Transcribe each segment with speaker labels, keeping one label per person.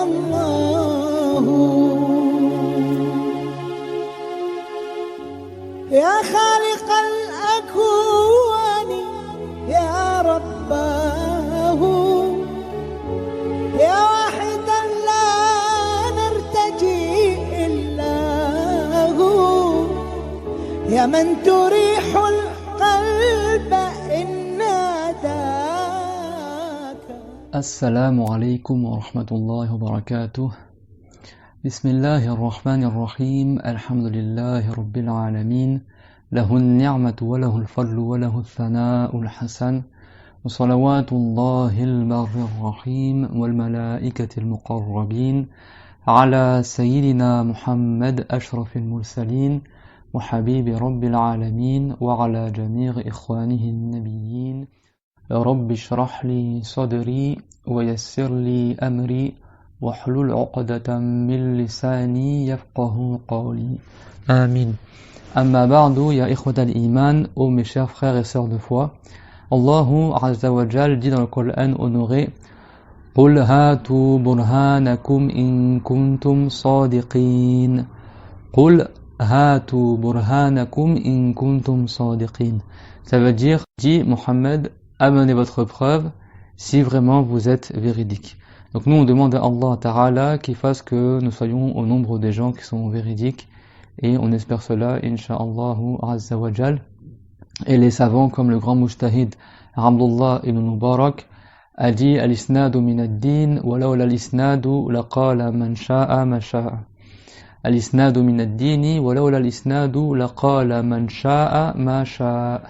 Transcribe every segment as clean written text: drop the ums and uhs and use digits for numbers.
Speaker 1: الله يا خالق الأكوان يا رباه يا واحدا لا نرتجي إلا هو يا من تريح القلب إن ناداك.
Speaker 2: Assalamu alaikum wa rahmatullahi wa barakatuh. Bismillahir rahmanir rahim. Alhamdulillahi rabbil alamin. Lahun ni'matu wa lahul fadlu wa lahul thana'ul hasan. Wa salawatullahi al-barrir rahim wal malaikatil muqarrabin ala sayyidina Muhammad ashrafil mursalin wa habibi rabbil alamin wa ala jami' ikhwanihi an-nabiyyin. رب اشرح لي صدري ويسر لي أمري واحلل عقدة من لساني يفقه قولي آمين. أما بعد يا إخوة الإيمان, ô mes chers frères et sœurs de foi, Allahu Azza wa Jal dit dans le Coran honoré: قل هاتوا برهانكم إن كنتم صادقين. قل هاتوا برهانكم إن كنتم صادقين. Ça veut dire, dit Mohammed, amenez votre preuve si vraiment vous êtes véridique. Donc nous on demande à Allah Ta'ala qu'il fasse que nous soyons au nombre des gens qui sont véridiques, et on espère cela insha'Allahu Azza wa Jal. Et les savants comme le grand mujtahid Abdullah ibn Mubarak a dit: al-isnadu min ad-din wa lawla al-isnadu laqala man sha'a ma sha'a. Al-isnadu min ad-dini wa lawla al-isnadu laqala man sha'a ma sha'a.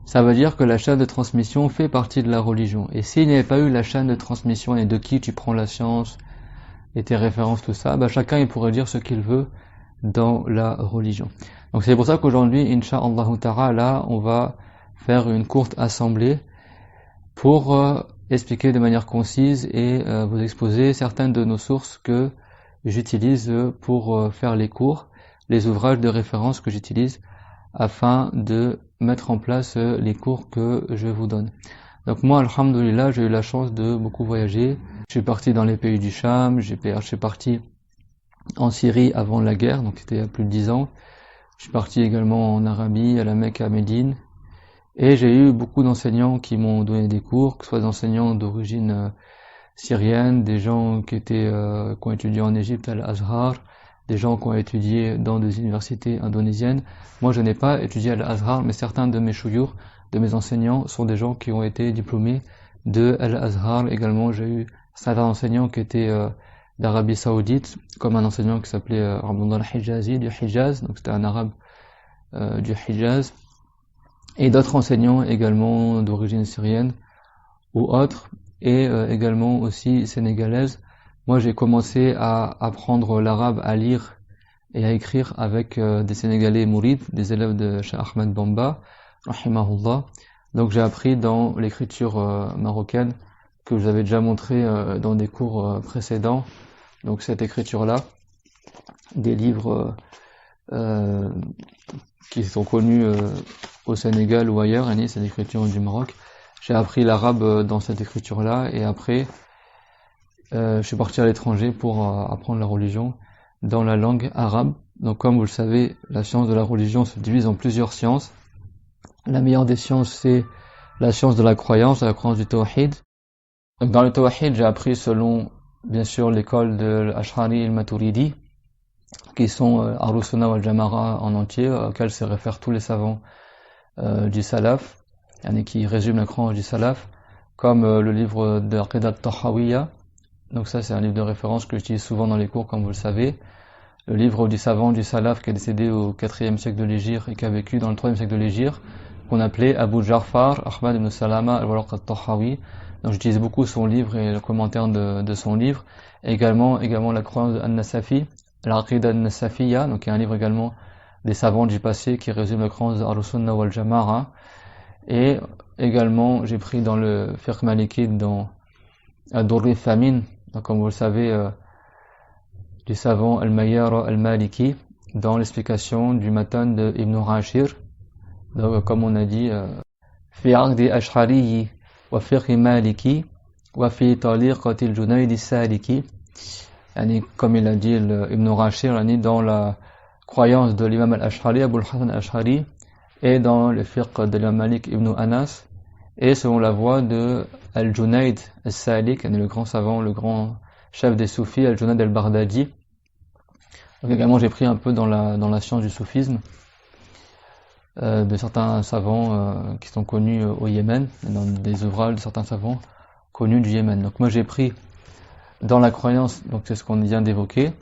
Speaker 2: Ça veut dire que la chaîne de transmission fait partie de la religion. Et s'il n'y avait pas eu la chaîne de transmission et de qui tu prends la science et tes références, tout ça, chacun il pourrait dire ce qu'il veut dans la religion. Donc c'est pour ça qu'aujourd'hui, insha'Allah ta'ala, on va faire une courte assemblée pour expliquer de manière concise et vous exposer certaines de nos sources que j'utilise pour faire les cours, les ouvrages de référence que j'utilise afin de mettre en place les cours que je vous donne. Donc moi, alhamdoulilah, j'ai eu la chance de beaucoup voyager. Je suis parti dans les pays du Sham, je suis parti en Syrie avant la guerre, donc c'était il y a plus de 10 ans. Je suis parti également en Arabie, à la Mecque, à Médine. Et j'ai eu beaucoup d'enseignants qui m'ont donné des cours, que ce soit des enseignants d'origine syrienne, des gens qui ont étudié en Égypte à l'Azhar, des gens qui ont étudié dans des universités indonésiennes. Moi, je n'ai pas étudié à l'Azhar, mais certains de mes chouyours, de mes enseignants, sont des gens qui ont été diplômés de l'Azhar. Également, j'ai eu certains enseignants qui étaient d'Arabie Saoudite, comme un enseignant qui s'appelait Abdullah al-Hijazi du Hijaz, donc c'était un arabe du Hijaz, et d'autres enseignants également d'origine syrienne ou autres, et également aussi sénégalaises. Moi, j'ai commencé à apprendre l'arabe, à lire et à écrire avec des Sénégalais mourides, des élèves de Cheikh Ahmed Bamba, rahimahullah. Donc j'ai appris dans l'écriture marocaine, que je vous avais déjà montré dans des cours précédents. Donc cette écriture-là, des livres qui sont connus au Sénégal ou ailleurs, c'est l'écriture du Maroc. J'ai appris l'arabe dans cette écriture-là, et après je suis parti à l'étranger pour apprendre la religion dans la langue arabe. Donc comme vous le savez, la science de la religion se divise en plusieurs sciences. La meilleure des sciences, c'est la science de la croyance du tawhid. Donc dans le tawhid, j'ai appris selon, bien sûr, l'école de l'Ash'ari et le Maturidi, qui sont Ahlus Sunnah wal Jama'a en entier, auxquels se réfèrent tous les savants du Salaf, qui résument la croyance du Salaf, comme le livre de Aqidat Tahawiyya. Donc ça, c'est un livre de référence que j'utilise souvent dans les cours, comme vous le savez. Le livre du savant du Salaf qui est décédé au 4e siècle de l'Hégire et qui a vécu dans le 3e siècle de l'Hégire, qu'on appelait Abu Ja'far Ahmad ibn Salama al-Waraq al-Tahawi. Donc j'utilise beaucoup son livre et le commentaire de son livre. Et également la croyance de An-Nasafi, l'Aqidah An-Nasafiyya, donc il y a un livre également des savants du passé qui résume la croyance de Ahlus Sunnah wal Jama'a. Et également, j'ai pris dans le fiqh malikide dans Ad-Durr Thamin, comme vous le savez, du savant Al-Mayyar Al-Maliki, dans l'explication du matan de Ibn Ashir. Donc, comme on a dit, fi aqdi ash'ari wa fiqh maliki wa fi taliqati al-Junayd as-Saliki. comme il a dit Ibn Rashir, dans la croyance de l'imam al-Ash'ari, Abu al-Hasan al-Ash'ari, et dans le fiqh de l'imam Malik ibn Anas, et selon la voie de Al-Junayd al-Salik, le grand savant, le grand chef des soufis, Al-Junayd al-Baghdadi. Donc également j'ai pris un peu dans la science du soufisme, de certains savants qui sont connus au Yémen, dans des ouvrages de certains savants connus du Yémen. Donc moi j'ai pris dans la croyance, donc c'est ce qu'on vient d'évoquer.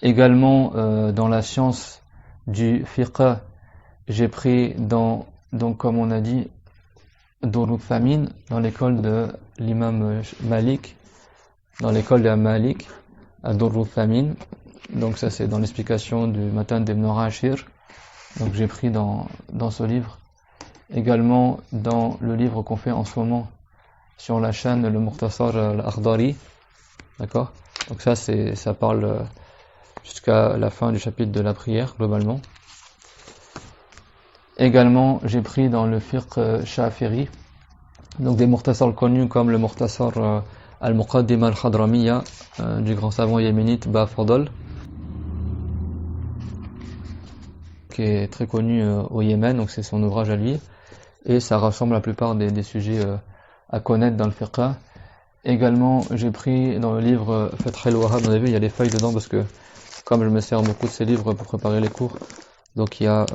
Speaker 2: Également dans la science du fiqh, j'ai pris donc comme on a dit, Durrul Thamin, dans l'école de l'imam Malik, dans l'école de Malik, à Durrul Thamin. Donc ça c'est dans l'explication du Matan d'Ibn Rashir. Donc j'ai pris dans ce livre. Également dans le livre qu'on fait en ce moment sur la chaîne, le Mukhtasar al-Akhdari. D'accord? Donc ça parle jusqu'à la fin du chapitre de la prière, globalement. Également, j'ai pris dans le fiqh Shafiri, donc des Mukhtasar connus comme le Mukhtasar al-Muqaddimah al-Khadramiyya du grand savant yéménite Ba Fadl, qui est très connu au Yémen, donc c'est son ouvrage à lui, et ça rassemble la plupart des sujets à connaître dans le fiqh. Également, j'ai pris dans le livre Fath al-Wahhab, vous avez vu, il y a les feuilles dedans parce que comme je me sers beaucoup de ces livres pour préparer les cours, donc il y a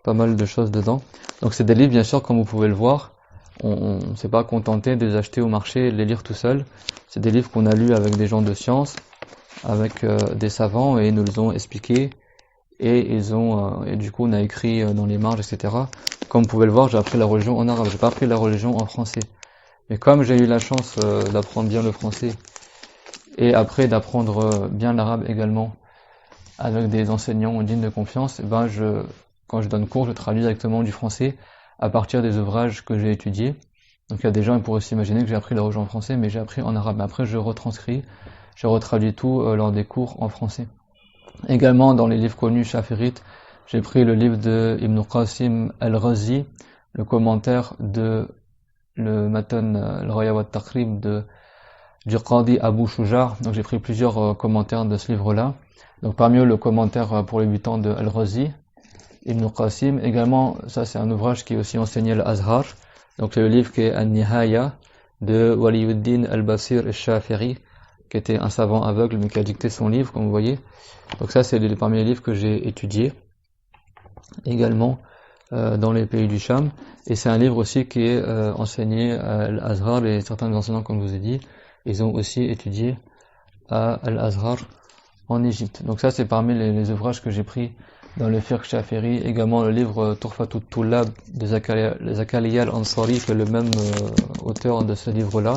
Speaker 2: pas mal de choses dedans. Donc c'est des livres, bien sûr, comme vous pouvez le voir, on ne s'est pas contenté de les acheter au marché et de les lire tout seul. C'est des livres qu'on a lus avec des gens de science, avec des savants, et ils nous les ont expliqués, et et du coup on a écrit dans les marges, etc. Comme vous pouvez le voir, j'ai appris la religion en arabe, j'ai pas appris la religion en français. Mais comme j'ai eu la chance d'apprendre bien le français, et après d'apprendre bien l'arabe également, avec des enseignants dignes de confiance, et quand je donne cours, je traduis directement du français à partir des ouvrages que j'ai étudiés. Donc il y a des gens qui pourraient s'imaginer que j'ai appris la religion en français, mais j'ai appris en arabe. Après je retranscris, je retraduis tout lors des cours en français. Également dans les livres connus Shafirites, j'ai pris le livre de Ibn Qasim al-Razi, le commentaire de le Matan al-Raya wa al-Taqrib du Qadi Abu Shujar. Donc j'ai pris plusieurs commentaires de ce livre-là. Donc parmi eux le commentaire pour les 8 ans de al-Razi, Ibn Qasim. Également, ça c'est un ouvrage qui est aussi enseigné à l'Azhar. Donc c'est le livre qui est An-Nihaya de Waliyuddin al-Basir al-Shafiri, qui était un savant aveugle mais qui a dicté son livre, comme vous voyez. Donc ça c'est parmi les livres que j'ai étudiés également dans les pays du Sham. Et c'est un livre aussi qui est enseigné à l'Azhar, et certains enseignants, comme je vous ai dit, ils ont aussi étudié à l'Azhar en Égypte. Donc ça c'est parmi les ouvrages que j'ai pris dans le fiqh Shafiri. Également le livre Tuhfatut Tullab de Zakaria al-Ansari, qui est le même auteur de ce livre-là.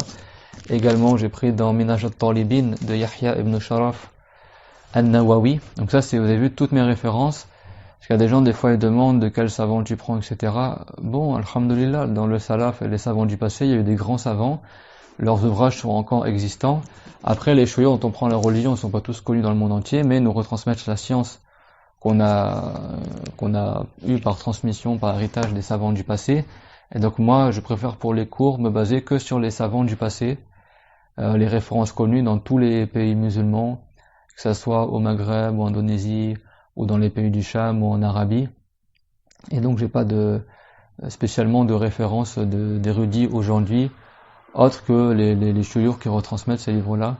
Speaker 2: Également j'ai pris dans Minhaj al-Talibin de Yahya ibn Sharaf al-Nawawi. Donc ça c'est, vous avez vu toutes mes références, parce qu'il y a des gens des fois ils demandent de quel savant tu prends, etc. Bon, alhamdulillah, dans le salaf et les savants du passé, il y a eu des grands savants, leurs ouvrages sont encore existants. Après les chouïas dont on prend la religion ne sont pas tous connus dans le monde entier, mais nous retransmettent la science qu'on a eu par transmission, par héritage des savants du passé. Et donc moi, je préfère pour les cours me baser que sur les savants du passé, les références connues dans tous les pays musulmans, que ce soit au Maghreb ou en Indonésie, ou dans les pays du Sham ou en Arabie. Et donc j'ai pas spécialement de références d'érudits aujourd'hui, autres que les chouyours qui retransmettent ces livres-là,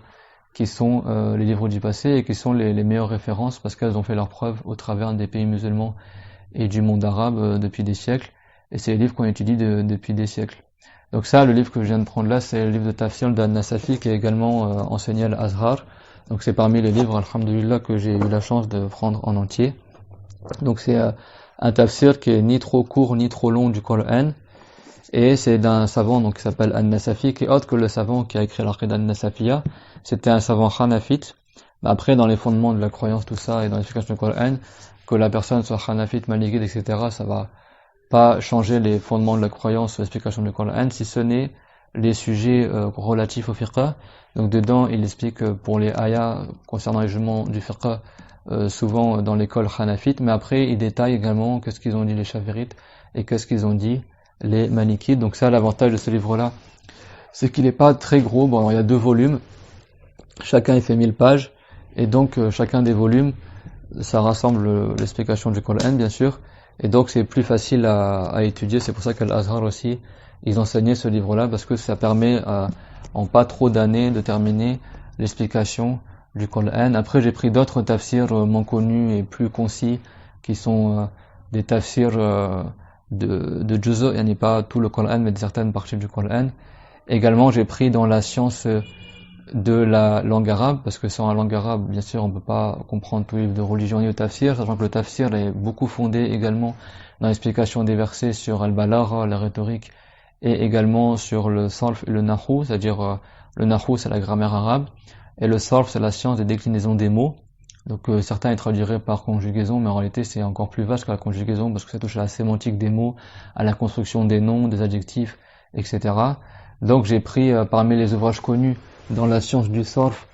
Speaker 2: qui sont les livres du passé et qui sont les meilleures références parce qu'elles ont fait leurs preuves au travers des pays musulmans et du monde arabe depuis des siècles, et c'est les livres qu'on étudie depuis des siècles. Donc ça, le livre que je viens de prendre là, c'est le livre de Tafsir d'An-Nasafi qui est également enseigné à l'Azhar. Donc c'est parmi les livres, alhamdulillah, que j'ai eu la chance de prendre en entier. Donc c'est un tafsir qui est ni trop court ni trop long du Coran, et c'est d'un savant donc qui s'appelle An-Nasafi, qui est autre que le savant qui a écrit l'Aqida An-Nasafiyya. C'était un savant hanafite. Mais après, dans les fondements de la croyance, tout ça, et dans l'explication du Coran, que la personne soit hanafite, malikite, etc., ça va pas changer les fondements de la croyance, l'explication du Coran, si ce n'est les sujets relatifs au fiqh. Donc dedans, il explique pour les ayats concernant les jugements du fiqh, souvent dans l'école hanafite, mais après il détaille également qu'est-ce qu'ils ont dit les Shafirites et qu'est-ce qu'ils ont dit les Malikites. Donc ça, l'avantage de ce livre-là, c'est qu'il n'est pas très gros. Bon, alors, il y a 2 volumes, Chacun il fait 1000 pages, et donc chacun des volumes, ça rassemble l'explication du Coran, bien sûr, et donc c'est plus facile à étudier. C'est pour ça qu'à l'Azhar aussi, ils enseignaient ce livre-là, parce que ça permet, en pas trop d'années, de terminer l'explication du Coran. Après, j'ai pris d'autres tafsirs moins connus et plus concis, qui sont des tafsirs de juz', il n'y a pas tout le Coran, mais de certaines parties du Coran. Également, j'ai pris dans la science de la langue arabe, parce que sans la langue arabe, bien sûr, on ne peut pas comprendre tout livre de religion ni le tafsir, sachant que le tafsir est beaucoup fondé également dans l'explication des versets sur al-balagha, la rhétorique, et également sur le sarf et le nahou, c'est-à-dire le nahou c'est la grammaire arabe, et le sarf c'est la science des déclinaisons des mots. Donc certains y traduiraient par conjugaison, mais en réalité c'est encore plus vaste que la conjugaison, parce que ça touche à la sémantique des mots, à la construction des noms, des adjectifs, etc. Donc j'ai pris parmi les ouvrages connus dans la science du sarf,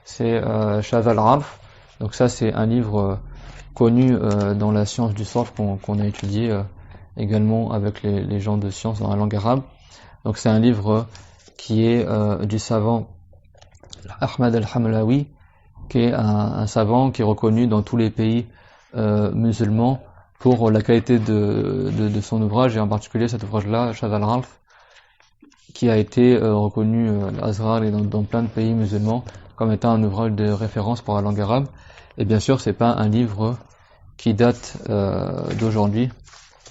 Speaker 2: c'est Shadh al-Arf. Donc ça c'est un livre connu dans la science du sarf qu'on a étudié également avec les gens de science dans la langue arabe. Donc c'est un livre qui est du savant Ahmad al-Hamlawi, qui est un savant qui est reconnu dans tous les pays musulmans pour la qualité de son ouvrage, et en particulier cet ouvrage-là, Shadh al-Arf, qui a été reconnu à l'Azhar et dans plein de pays musulmans comme étant un ouvrage de référence pour la langue arabe. Et bien sûr, c'est pas un livre qui date d'aujourd'hui,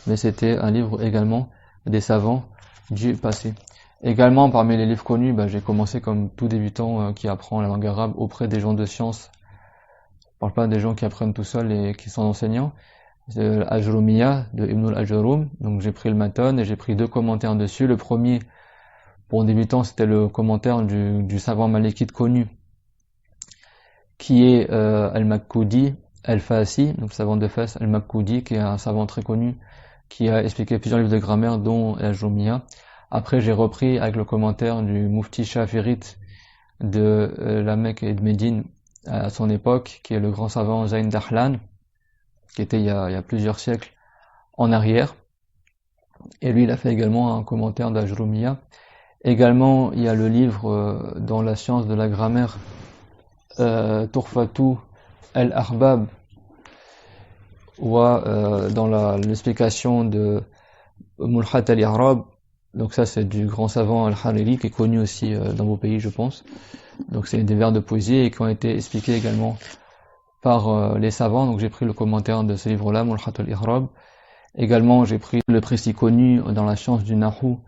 Speaker 2: mais c'était un livre également des savants du passé. Également, parmi les livres connus, j'ai commencé comme tout débutant qui apprend la langue arabe auprès des gens de science. Je parle pas des gens qui apprennent tout seuls et qui sont enseignants. C'est l'Ajrumiyya de Ibn al-Ajrum. Donc j'ai pris le Matan et j'ai pris 2 commentaires dessus. Le premier, pour un débutant, c'était le commentaire du savant malikite connu, qui est al-Makkoudi al-Fasi, donc savant de Fès, al-Makkoudi, qui est un savant très connu, qui a expliqué plusieurs livres de grammaire, dont al-Jumiyya. Après, j'ai repris avec le commentaire du Mufti Shafirite de la Mecque et de Médine à son époque, qui est le grand savant Zayn Dahlan, qui était il y a plusieurs siècles en arrière. Et lui, il a fait également un commentaire d'Ajrumiyya. Également, il y a le livre dans la science de la grammaire, Turfatu al-Ahbab, ou dans l'explication de Mulhat al-I'rab. Donc ça, c'est du grand savant al-Hariri, qui est connu aussi dans vos pays, je pense. Donc c'est des vers de poésie et qui ont été expliqués également par les savants. Donc j'ai pris le commentaire de ce livre-là, Mulhat al-I'rab. Également, j'ai pris le précis connu dans la science du Nahou,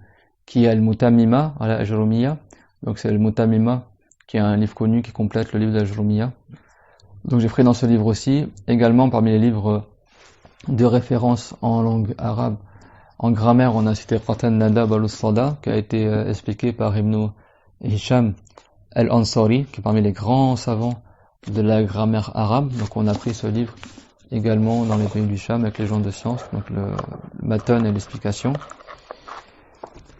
Speaker 2: qui est al-Mutamima, al-Ajrumiyya. Donc c'est al-Mutamima, qui est un livre connu qui complète le livre d'Ajrumiyya. Donc j'ai pris dans ce livre aussi. Également, parmi les livres de référence en langue arabe, en grammaire, on a cité Qatan Nadab al-Sada, qui a été expliqué par Ibn Hisham al-Ansari, qui est parmi les grands savants de la grammaire arabe. Donc on a pris ce livre également dans les pays du Sham avec les gens de science, donc le Matan et l'explication.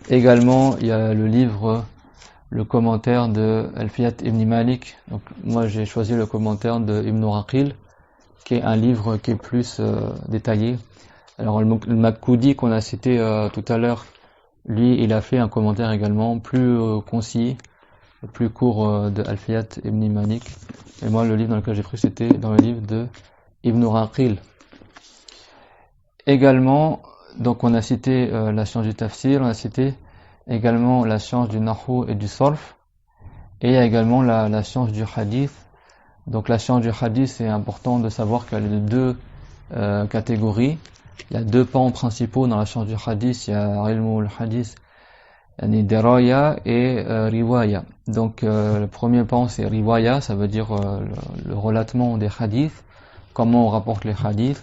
Speaker 2: Également, il y a le livre, le commentaire de Alfiyat ibn Malik. Donc moi j'ai choisi le commentaire de Ibn Raqil, qui est un livre qui est plus détaillé. Alors le Makkoudi qu'on a cité tout à l'heure, lui il a fait un commentaire également plus concis, plus court de Alfiyat ibn Malik. Et moi le livre dans lequel j'ai pris, c'était dans le livre de Ibn Raqil. Également, donc on a cité la science du tafsir, on a cité également la science du nahou et du sarf, et il y a également la science du hadith. Donc la science du hadith, c'est important de savoir qu'elle est de 2 catégories. Il y a 2 pans principaux dans la science du hadith. Il y a ilmu al-hadith, diraya et riwaya. Donc le premier pan c'est riwaya, ça veut dire le relatement des hadiths, comment on rapporte les hadiths.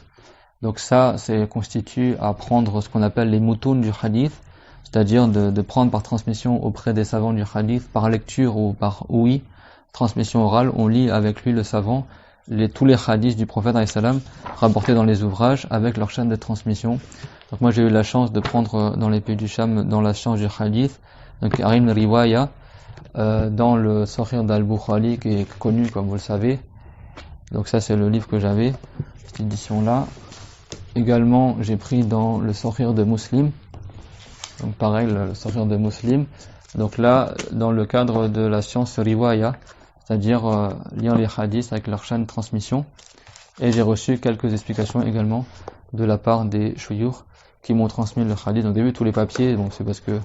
Speaker 2: Donc ça, c'est constitue à prendre ce qu'on appelle les moutoun du hadith, c'est-à-dire de prendre par transmission auprès des savants du hadith, par lecture ou par ouïe, transmission orale, on lit avec lui le savant tous les hadiths du prophète ﷺ rapportés dans les ouvrages avec leur chaîne de transmission. Donc moi j'ai eu la chance de prendre dans les pays du Sham, dans la science du hadith, donc Ilm Riwaya, dans le Sahih d'Al-Bukhari qui est connu comme vous le savez. Donc ça c'est le livre que j'avais, cette édition là. Également j'ai pris dans le Sahih de Muslim, donc pareil le Sahih de Muslim. Donc là dans le cadre de la science Riwaya, c'est-à-dire lire les hadiths avec leur chaîne de transmission. Et j'ai reçu quelques explications également de la part des shuyukh qui m'ont transmis le hadith. Au début, tous les papiers, donc c'est parce que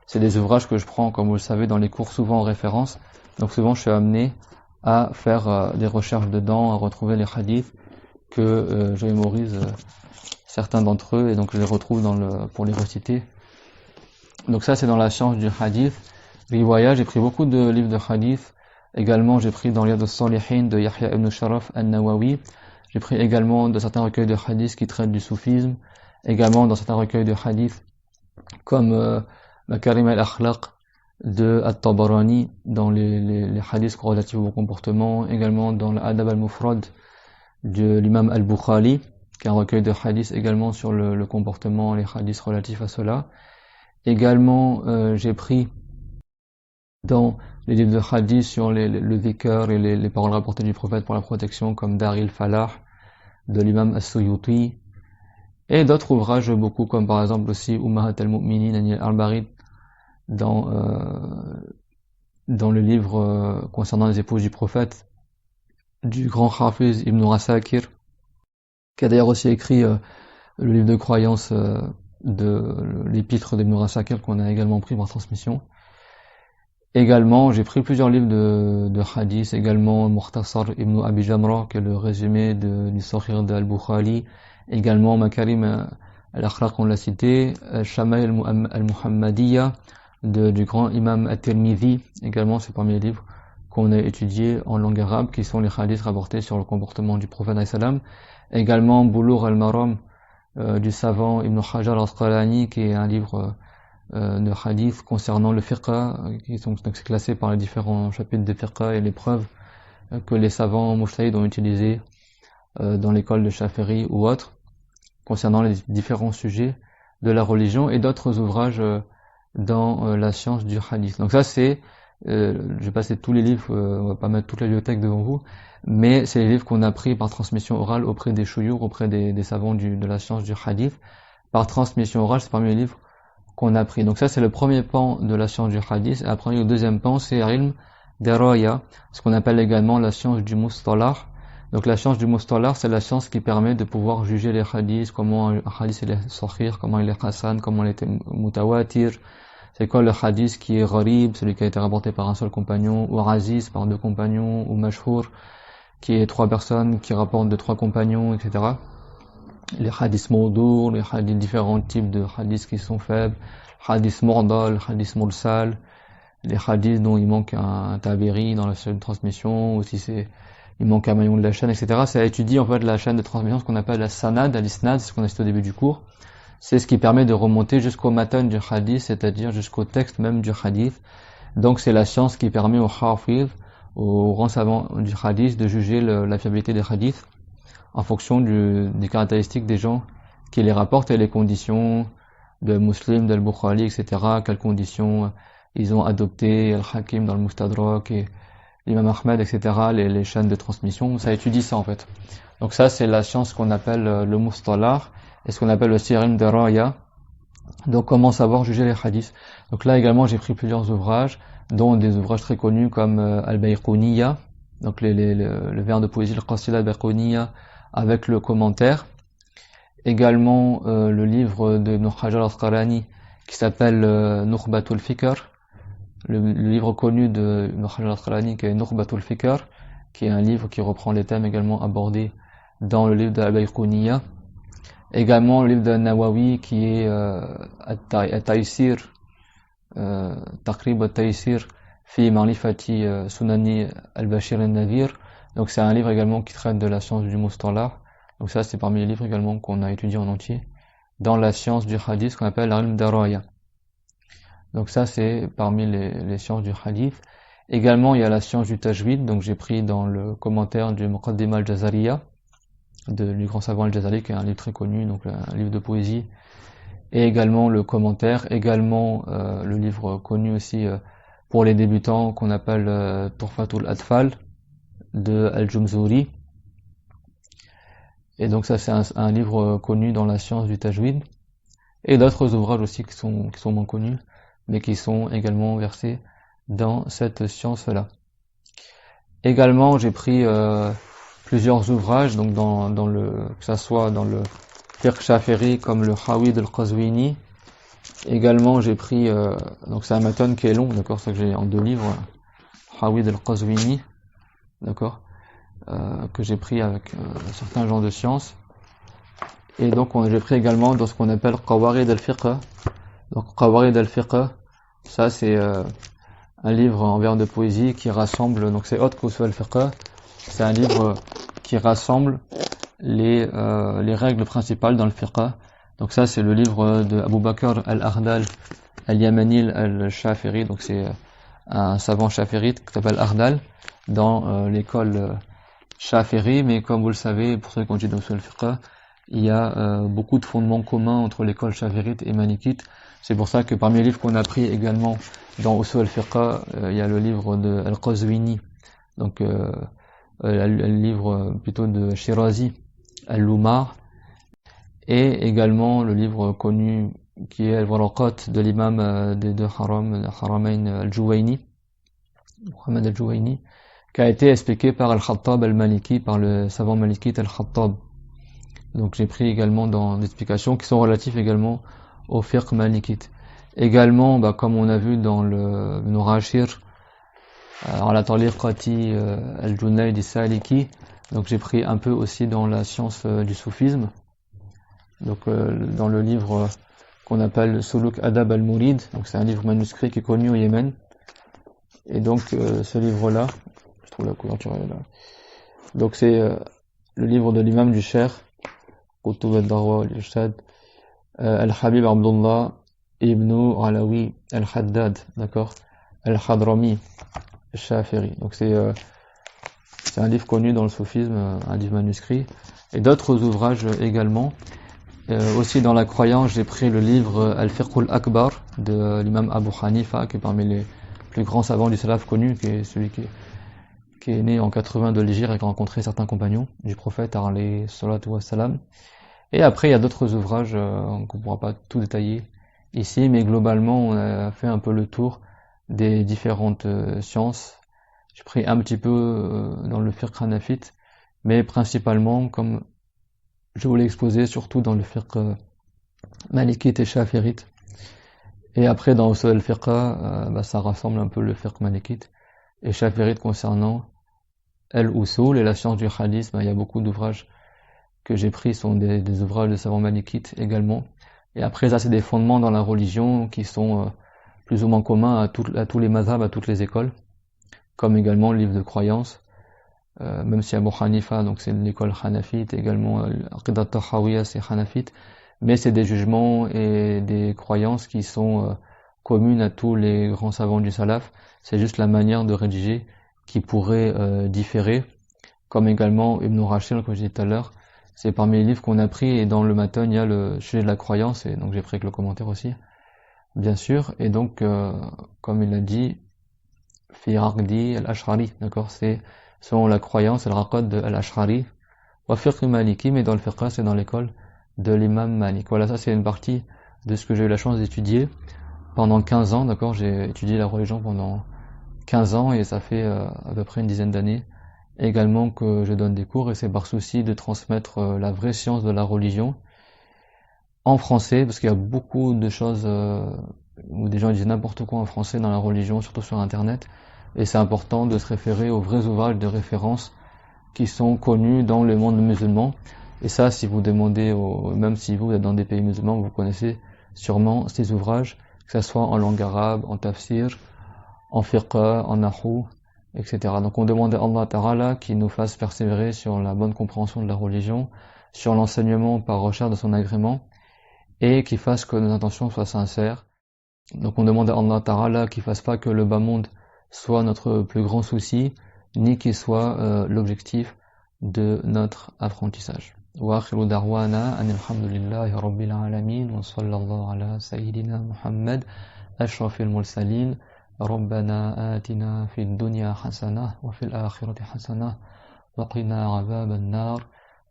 Speaker 2: c'est des ouvrages que je prends, comme vous le savez, dans les cours souvent en référence. Donc souvent, je suis amené à faire des recherches dedans, à retrouver les hadiths que je mémorise certains d'entre eux, et donc je les retrouve pour les reciter. Donc ça, c'est dans la science du hadith. Riwaya, j'ai pris beaucoup de livres de hadith. Également, j'ai pris dans Riyad al-Salihin de Yahya ibn Sharaf al-Nawawi. J'ai pris également de certains recueils de hadith qui traitent du soufisme. Également dans certains recueils de hadith comme Makarim al-Akhlaq de At-Tabarani, dans les hadiths relatifs au comportement. Également dans l'Adab al-Mufrad de l'imam al-Bukhari, qui est un recueil de hadiths également sur le comportement, les hadiths relatifs à cela. Également, j'ai pris dans les livres de hadith sur le dhikr et les paroles rapportées du prophète pour la protection, comme Daril Falah de l'imam As-Suyuti, et d'autres ouvrages beaucoup, comme par exemple aussi Ummahat al-Mu'minin al-Barid dans le livre concernant les épouses du prophète du grand Hafiz Ibn Asakir, qui a d'ailleurs aussi écrit le livre de croyance de l'épître d'Ibn Asakir, qu'on a également pris par transmission. Également, j'ai pris plusieurs livres de hadith, également Mukhtasar Ibn Abi Jamra, qui est le résumé du Sahih d'Al-Bukhari, également Makarim al-Akhlaq, on l'a cité, Shama'il al-Muhammadiyya du grand imam At-Tirmidhi, également c'est parmi les livres qu'on a étudiés en langue arabe, qui sont les hadiths rapportés sur le comportement du prophète alayhi salam. Également Bulugh al-Maram du savant Ibn Hajar al-Asqalani, qui est un livre de hadith concernant le fiqh, qui sont donc c'est classé par les différents chapitres de fiqh et les preuves que les savants mujtahid ont utilisées dans l'école de Shafi'i ou autres, concernant les différents sujets de la religion, et d'autres ouvrages dans la science du hadith. Donc ça c'est, je vais passer tous les livres, on va pas mettre toute la bibliothèque devant vous, mais c'est les livres qu'on a pris par transmission orale auprès des shuyukh, auprès des savants de la science du hadith. Par transmission orale, c'est parmi les livres qu'on a pris. Donc ça c'est le premier pan de la science du hadith. Et après le deuxième pan, c'est ilm daraya, ce qu'on appelle également la science du mustalah. Donc la science du mustalah, c'est la science qui permet de pouvoir juger les hadiths, comment un hadith il est sahih, comment il est hasan, comment il est mutawatir, c'est quoi le hadith qui est gharib, celui qui a été rapporté par un seul compagnon, ou aziz par deux compagnons, ou mashhur, qui est trois personnes qui rapportent de trois compagnons, etc. Les hadiths mawdu', les hadiths, différents types de hadiths qui sont faibles, hadiths mu'dal, hadiths mursal, les hadiths dont il manque un tabiri dans la chaîne de transmission, ou si il manque un maillon de la chaîne, etc. C'est à étudier en fait la chaîne de transmission, ce qu'on appelle la sanad, al-isnad, c'est ce qu'on a cité au début du cours. C'est ce qui permet de remonter jusqu'au matan du hadith, c'est-à-dire jusqu'au texte même du hadith. Donc c'est la science qui permet au hafiz, aux grands savants du hadith, de juger la fiabilité des hadiths en fonction des caractéristiques des gens qui les rapportent et les conditions de Muslim, d'Al-Bukhari, etc. Quelles conditions ils ont adopté, Al-Hakim dans le Mustadrak et l'imam Ahmed, etc. Les chaînes de transmission, ça étudie ça en fait. Donc ça c'est la science qu'on appelle le mustalah, et ce qu'on appelle aussi ilm daraya. Donc comment savoir juger les hadiths. Donc là également j'ai pris plusieurs ouvrages, dont des ouvrages très connus comme Al-Bayquniyya, donc le vers de poésie, le Qasida al-Bayquniyya, avec le commentaire. Également le livre de Ibn Hajar al-Asqalani qui s'appelle Nukhbatul Fikr, le livre connu de Ibn Hajar al-Asqalani qui est Nukhbatul Fikr, qui est un livre qui reprend les thèmes également abordés dans le livre de Al-Bayquniyya. Également le livre de Nawawi qui est At-Taysir, Taqrib At-Taysir fi Ma'rifati Sunani al-Bashir al-Nadhir. Donc c'est un livre également qui traite de la science du mustalah. Donc ça c'est parmi les livres également qu'on a étudié en entier dans la science du hadith qu'on appelle l'ilm daraya. Donc ça c'est parmi les sciences du hadith. Également il y a la science du tajwid, donc j'ai pris dans le commentaire du Muqaddimah al-Jazariya du grand savant al-Jazari, qui est un livre très connu, donc un livre de poésie, et également le commentaire, également le livre connu aussi pour les débutants qu'on appelle Tuhfatul Atfal de Al-Jumzuri. Et donc ça c'est un livre connu dans la science du tajwid, et d'autres ouvrages aussi qui sont moins connus, mais qui sont également versés dans cette science-là. Également, j'ai pris plusieurs ouvrages, donc que ça soit dans le fiqh shafiri comme le Hawid al-Qazwini. Également, j'ai pris, donc c'est un matan qui est long, d'accord, c'est ça que j'ai en 2 livres, Hawid al-Qazwini, d'accord, que j'ai pris avec certains gens de sciences. Et donc, j'ai pris également dans ce qu'on appelle Qawarid al-Fiqh. Donc, Qawarid al-Fiqh, ça c'est un livre en vers de poésie qui rassemble, donc c'est autre qu'Usul al-Fiqh, c'est un livre qui rassemble les règles principales dans le fiqh. Donc ça c'est le livre de Abu Bakr al-Ardal al-Yamani al-Shafiri, donc c'est un savant shafirite qui s'appelle Ardal dans l'école Shafiri, mais comme vous le savez, pour ceux qui ont étudié dans le fiqh, il y a beaucoup de fondements communs entre l'école shafirite et malikite. C'est pour ça que parmi les livres qu'on a pris également dans Usul al-Fiqh, il y a le livre de Al-Qazwini, donc le livre plutôt de Shirazi, Al-Lumar, et également le livre connu qui est Al-Waraqat de l'imam des deux Haramain Al-Juwayni, Muhammad Al-Juwayni, qui a été expliqué par Al-Khattab Al-Maliki, par le savant malikite Al-Khattab. Donc j'ai pris également dans des explications qui sont relatives également au fiqh malikite. Également, comme on a vu dans le Nurashir, ala tariqati al-Junayd al-Saliki, donc j'ai pris un peu aussi dans la science du soufisme, donc dans le livre qu'on appelle Suluk Adab al-Murid, donc c'est un livre manuscrit qui est connu au Yémen, et donc ce livre-là, je trouve la couverture est là, donc c'est le livre de l'imam du Cheikh Qutub al-Darwa al-Irshad Al-Habib Abdullah Ibn Alawi Al-Haddad, d'accord, Al-Hadrami Al-Shafiri. Donc c'est un livre connu dans le soufisme, un livre manuscrit, et d'autres ouvrages également. Aussi dans la croyance, j'ai pris le livre Al-Fiqh al-Akbar de l'imam Abu Hanifa, qui est parmi les plus grands savants du salaf connus, qui est celui qui est né en 80 de l'Hégire et qui a rencontré certains compagnons du prophète alayhi salatu wassalam. Et après, il y a d'autres ouvrages qu'on ne pourra pas tout détailler ici, mais globalement, on a fait un peu le tour des différentes sciences. J'ai pris un petit peu dans le fiqh hanafite, mais principalement, comme je voulais exposer, surtout dans le fiqh malikite et shafirite. Et après, dans Usul al-Fiqh, ça rassemble un peu le fiqh malikite et shafirite concernant al-usul et la science du hadith. Il y a beaucoup d'ouvrages que j'ai pris sont des ouvrages de savants malikites également. Et après ça, c'est des fondements dans la religion qui sont plus ou moins communs à tous les mazhab, à toutes les écoles, comme également le livre de croyance, même si Abu Hanifa, donc c'est l'école hanafite, également Aqidat Tahawiyya, c'est hanafite, mais c'est des jugements et des croyances qui sont communes à tous les grands savants du salaf. C'est juste la manière de rédiger qui pourrait différer, comme également Ibn Rashid, comme j'ai dit tout à l'heure. C'est parmi les livres qu'on a pris, et dans le matin, il y a le sujet de la croyance, et donc j'ai pris avec le commentaire aussi, bien sûr. Et donc, comme il a dit, fi aqdi al-Ash'ari, d'accord, c'est selon la croyance, al-Raqad de al-Ash'ari, wa fiqh maliki, mais dans le fiqh, c'est dans l'école de l'imam Malik. Voilà, ça c'est une partie de ce que j'ai eu la chance d'étudier pendant 15 ans, d'accord, j'ai étudié la religion pendant 15 ans, et ça fait à peu près une dizaine d'années également que je donne des cours, et c'est par souci de transmettre la vraie science de la religion en français, parce qu'il y a beaucoup de choses où des gens disent n'importe quoi en français dans la religion, surtout sur internet, et c'est important de se référer aux vrais ouvrages de référence qui sont connus dans le monde musulman. Et ça, si vous demandez, même si vous êtes dans des pays musulmans, vous connaissez sûrement ces ouvrages, que ce soit en langue arabe, en tafsir, en fiqh, en nahou, etc. Donc on demande à Allah Ta'ala qu'il nous fasse persévérer sur la bonne compréhension de la religion, sur l'enseignement par recherche de son agrément, et qu'il fasse que nos intentions soient sincères. Donc on demande à Allah Ta'ala qu'il fasse pas que le bas monde soit notre plus grand souci, ni qu'il soit l'objectif de notre apprentissage. Wa akhiru da'wana anil hamdulillahi rabbil alamin wa sallallahu ala sayyidina Muhammad ashrafil mursalin. ربنا آتنا في الدنيا حسنة وفي الآخرة حسنة وقنا عذاب النار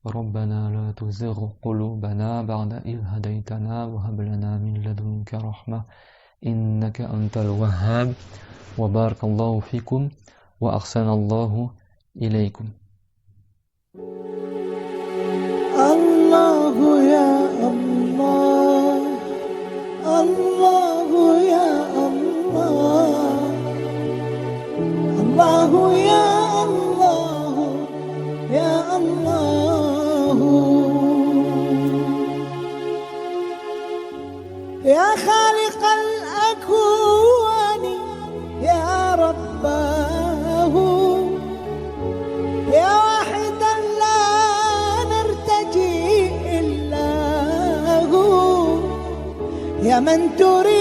Speaker 2: ربنا لا تزغ قلوبنا بعد إذ هديتنا وهب لنا من لدنك رحمة إنك أنت الوهاب وبارك الله فيكم وأحسن الله إليكم.
Speaker 1: الله يا الله، الله يا الله، الله يا الله يا الله، يا خالق الأكوان يا رباه، يا واحدا لا نرتجي إلا هو، يا من تريد